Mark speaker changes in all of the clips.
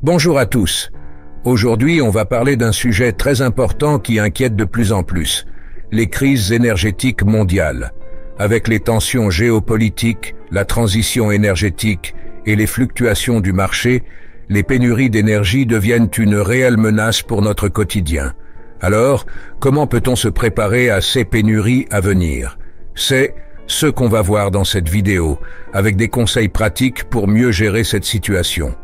Speaker 1: Bonjour à tous. Aujourd'hui, on va parler d'un sujet très important qui inquiète de plus en plus, les crises énergétiques mondiales. Avec les tensions géopolitiques, la transition énergétique et les fluctuations du marché, les pénuries d'énergie deviennent une réelle menace pour notre quotidien. Alors, comment peut-on se préparer à ces pénuries à venir? C'est ce qu'on va voir dans cette vidéo, avec des conseils pratiques pour mieux gérer cette situation.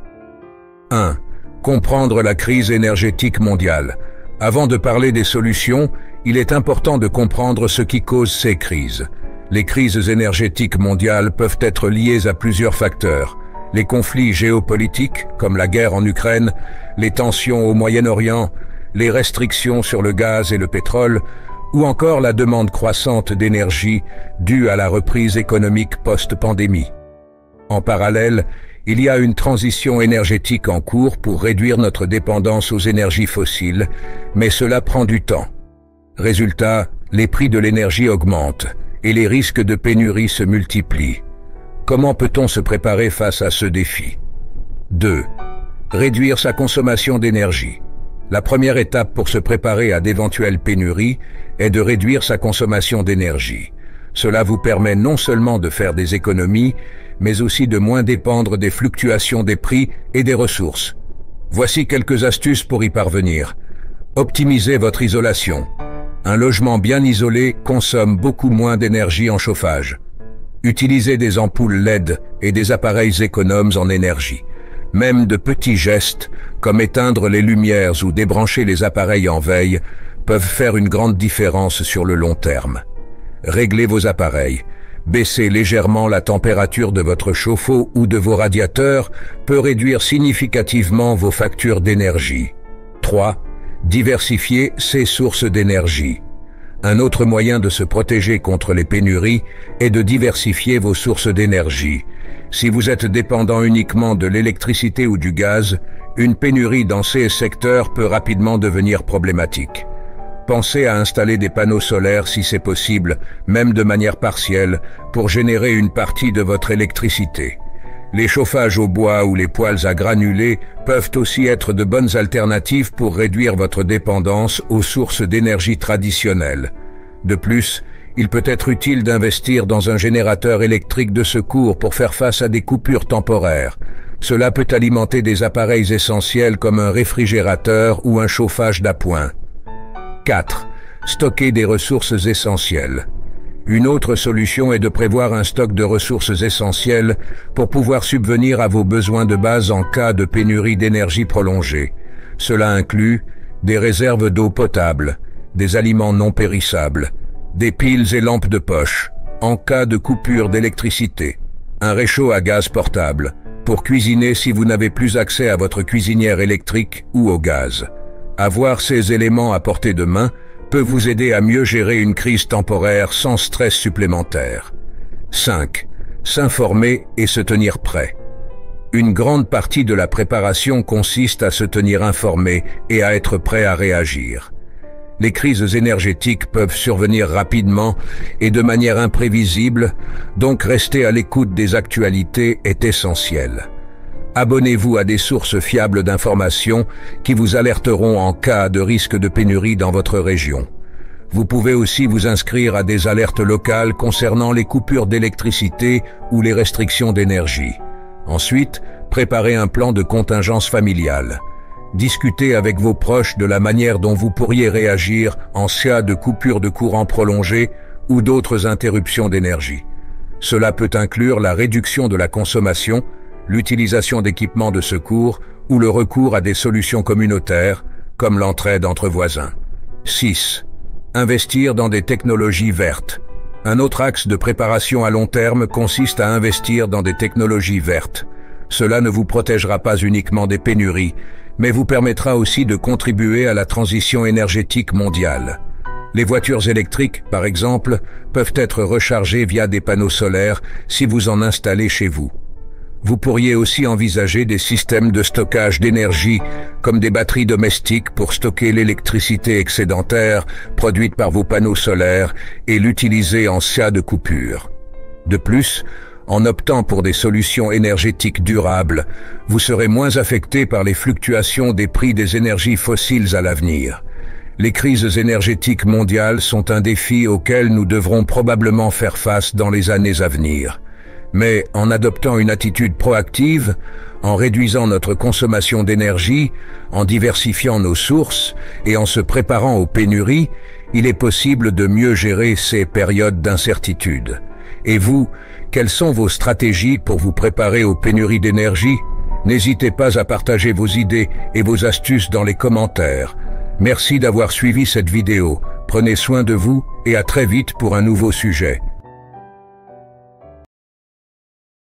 Speaker 1: 1. Comprendre la crise énergétique mondiale. Avant de parler des solutions, il est important de comprendre ce qui cause ces crises. Les crises énergétiques mondiales peuvent être liées à plusieurs facteurs. Les conflits géopolitiques, comme la guerre en Ukraine, les tensions au Moyen-Orient, les restrictions sur le gaz et le pétrole, ou encore la demande croissante d'énergie due à la reprise économique post-pandémie. En parallèle, il y a une transition énergétique en cours pour réduire notre dépendance aux énergies fossiles, mais cela prend du temps. Résultat, les prix de l'énergie augmentent et les risques de pénurie se multiplient. Comment peut-on se préparer face à ce défi? 2. Réduire sa consommation d'énergie. La première étape pour se préparer à d'éventuelles pénuries est de réduire sa consommation d'énergie. Cela vous permet non seulement de faire des économies, mais aussi de moins dépendre des fluctuations des prix et des ressources. Voici quelques astuces pour y parvenir. Optimisez votre isolation. Un logement bien isolé consomme beaucoup moins d'énergie en chauffage. Utilisez des ampoules LED et des appareils économes en énergie. Même de petits gestes, comme éteindre les lumières ou débrancher les appareils en veille, peuvent faire une grande différence sur le long terme. Réglez vos appareils. Baisser légèrement la température de votre chauffe-eau ou de vos radiateurs peut réduire significativement vos factures d'énergie. 3. Diversifier ses sources d'énergie. Un autre moyen de se protéger contre les pénuries est de diversifier vos sources d'énergie. Si vous êtes dépendant uniquement de l'électricité ou du gaz, une pénurie dans ces secteurs peut rapidement devenir problématique. Pensez à installer des panneaux solaires si c'est possible, même de manière partielle, pour générer une partie de votre électricité. Les chauffages au bois ou les poêles à granulés peuvent aussi être de bonnes alternatives pour réduire votre dépendance aux sources d'énergie traditionnelles. De plus, il peut être utile d'investir dans un générateur électrique de secours pour faire face à des coupures temporaires. Cela peut alimenter des appareils essentiels comme un réfrigérateur ou un chauffage d'appoint. 4. Stocker des ressources essentielles. Une autre solution est de prévoir un stock de ressources essentielles pour pouvoir subvenir à vos besoins de base en cas de pénurie d'énergie prolongée. Cela inclut des réserves d'eau potable, des aliments non périssables, des piles et lampes de poche, en cas de coupure d'électricité, un réchaud à gaz portable, pour cuisiner si vous n'avez plus accès à votre cuisinière électrique ou au gaz. Avoir ces éléments à portée de main peut vous aider à mieux gérer une crise temporaire sans stress supplémentaire. 5. S'informer et se tenir prêt. Une grande partie de la préparation consiste à se tenir informé et à être prêt à réagir. Les crises énergétiques peuvent survenir rapidement et de manière imprévisible, donc rester à l'écoute des actualités est essentiel. Abonnez-vous à des sources fiables d'informations qui vous alerteront en cas de risque de pénurie dans votre région. Vous pouvez aussi vous inscrire à des alertes locales concernant les coupures d'électricité ou les restrictions d'énergie. Ensuite, préparez un plan de contingence familiale. Discutez avec vos proches de la manière dont vous pourriez réagir en cas de coupure de courant prolongée ou d'autres interruptions d'énergie. Cela peut inclure la réduction de la consommation, l'utilisation d'équipements de secours ou le recours à des solutions communautaires, comme l'entraide entre voisins. 6. Investir dans des technologies vertes. Un autre axe de préparation à long terme consiste à investir dans des technologies vertes. Cela ne vous protégera pas uniquement des pénuries, mais vous permettra aussi de contribuer à la transition énergétique mondiale. Les voitures électriques, par exemple, peuvent être rechargées via des panneaux solaires si vous en installez chez vous. Vous pourriez aussi envisager des systèmes de stockage d'énergie, comme des batteries domestiques pour stocker l'électricité excédentaire produite par vos panneaux solaires et l'utiliser en cas de coupure. De plus, En optant pour des solutions énergétiques durables, vous serez moins affecté par les fluctuations des prix des énergies fossiles à l'avenir. Les crises énergétiques mondiales sont un défi auquel nous devrons probablement faire face dans les années à venir. Mais en adoptant une attitude proactive, en réduisant notre consommation d'énergie, en diversifiant nos sources et en se préparant aux pénuries, il est possible de mieux gérer ces périodes d'incertitude. Et vous, quelles sont vos stratégies pour vous préparer aux pénuries d'énergie? N'hésitez pas à partager vos idées et vos astuces dans les commentaires. Merci d'avoir suivi cette vidéo. Prenez soin de vous et à très vite pour un nouveau sujet.